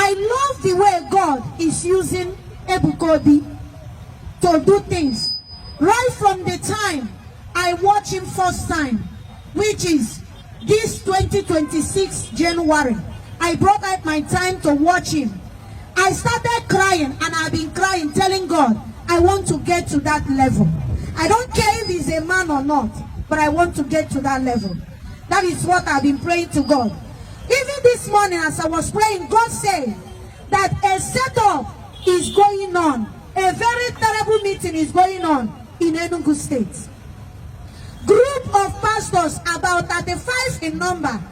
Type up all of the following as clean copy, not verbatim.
I love the way God is using Ebuka to do things. Right from the time I watch him first time, which is this 2026 January, I brought out my time to watch him. I started crying, and I've been crying, telling God, I want to get to that level. I don't care if he's a man or not, but I want to get to that level. That is what I've been praying to God. Even this morning as I was praying, God said that a setup is going on. A very terrible meeting is going on in Enugu State. Group of pastors, about 35 in number,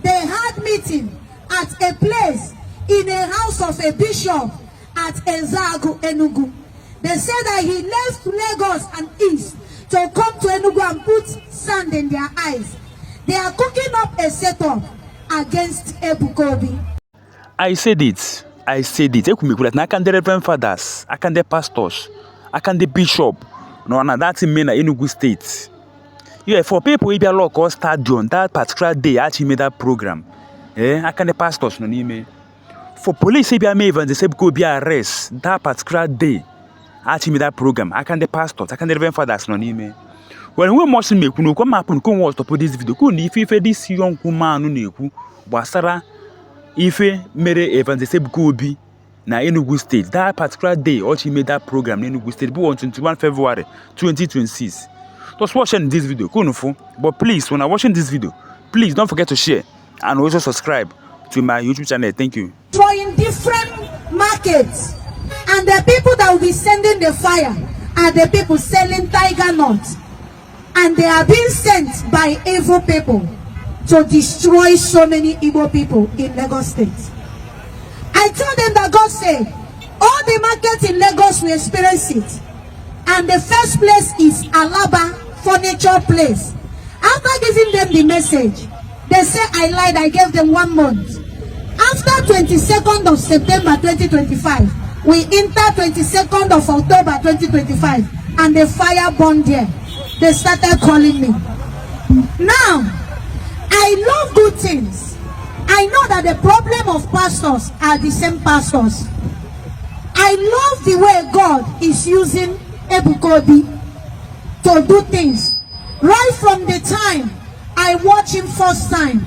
they had meeting at a place in a house of a bishop at Ezagu, Enugu. They said that he left Lagos and East to come to Enugu and put sand in their eyes. They are cooking up a setup against Ebuka. I said it. I can the reverend fathers, I can the pastors, I can the bishop. No, and that's in Enugu State. Yeah, for people who be a local stadium that particular day actually made that program. I can the pastors no name. For police if you may even say go be arrest that particular day actually made that program. I can the pastors, I can the reverend fathers no name. When we must make no come happen come was to put this video. Could if this young woman no neku wasara Ife mere evangelist go be na Enugu State that particular day or she made that program in Enugu State on 21 February 2026. Just watching this video, but please when I'm watching this video, please don't forget to share and also subscribe to my YouTube channel. Thank you. Throwing different markets, and the people that will be sending the fire are the people selling tiger nuts, and they are being sent by evil people to destroy so many Igbo people in Lagos State. I told them that God said, all the markets in Lagos will experience it. And the first place is Alaba Furniture Place. After giving them the message, they say I lied, I gave them 1 month. After 22nd of September 2025, we enter 22nd of October 2025, and the fire burned there. They started calling me. Now, I love good things. I know that the problem of pastors are the same pastors. I love the way God is using Ebuka to do things. Right from the time I watch him first time,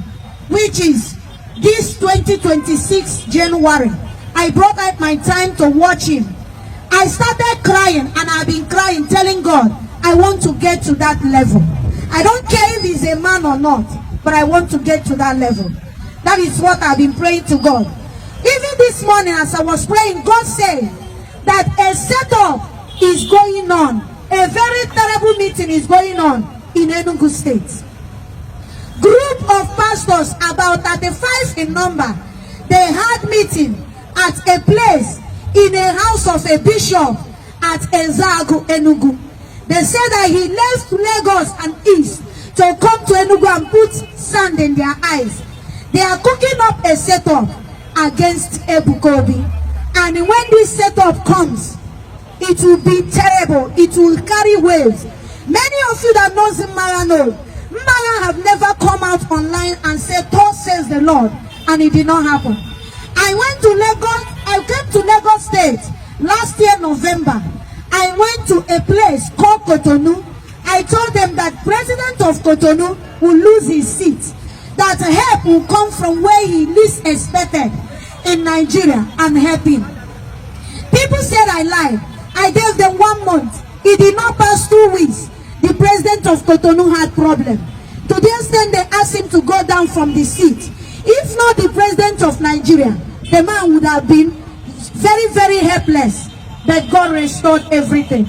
which is this 2026 January, I brought out my time to watch him. I started crying, and I've been crying, telling God, I want to get to that level. I don't care if he's a man or not, but I want to get to that level. That is what I've been praying to God. Even this morning as I was praying, God said that a setup is going on. A very terrible meeting is going on in Enugu State. Group of pastors, about 35 in number, they had meeting at a place in a house of a bishop at Ezagu, Enugu. They said that he left Lagos and East to come to Enugu and put sand in their eyes. They are cooking up a setup against Ebuka. And when this setup comes, it will be terrible. It will carry waves. Many of you that knows Mbaka know, Mbaka have never come out online and said, "Thus says the Lord," and it did not happen. I went to Lagos. I came to Lagos State last year November. I went to a place called Cotonou. I told them that President of Cotonou will lose his seat, that help will come from where he least expected in Nigeria and help him. People said I lied. I gave them 1 month. It did not pass 2 weeks. The president of Cotonou had problem. To the extent they asked him to go down from the seat. If not the president of Nigeria, the man would have been very, very helpless. But God restored everything.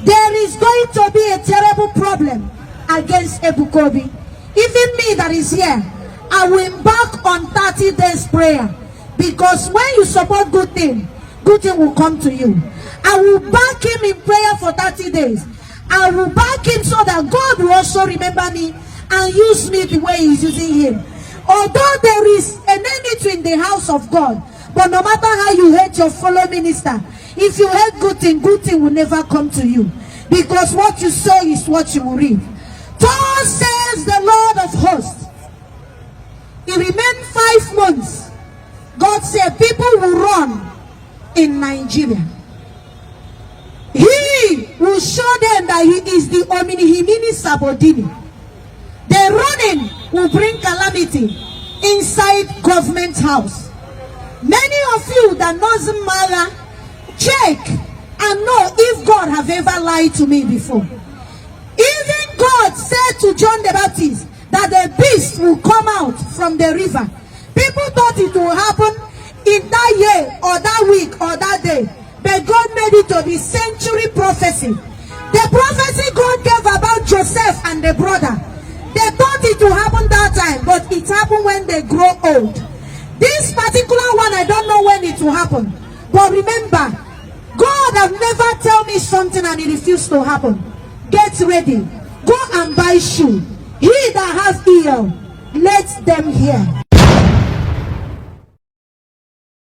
There is going to be a terrible problem against Ebuka. Even me that is here, I will embark on 30 days prayer. Because when you support good thing will come to you. I will back him in prayer for 30 days. I will back him so that God will also remember me and use me the way he's using him. Although there is an enemy in the house of God, but no matter how you hate your fellow minister, if you hate good thing will never come to you. Because what you sow is what you will reap. Thus says the Lord of hosts. It remained 5 months. God God said people will run in Nigeria. He will show them that he is the Omni Sabodini. The running will bring calamity inside government house. Many of you that doesn't matter, check and know if God have ever lied to me before. Even God said to John the Baptist that the beast will come out from the river. People thought it will happen in that year or that week or that day, but God made it to be century prophecy. The prophecy God gave about Joseph and the brother, they thought it will happen that time, but it happened when they grow old. This particular one, I don't know when it will happen, but remember, God have never tell me something and it refused to happen. Get ready, go and buy shoe. He that has ear, let them hear.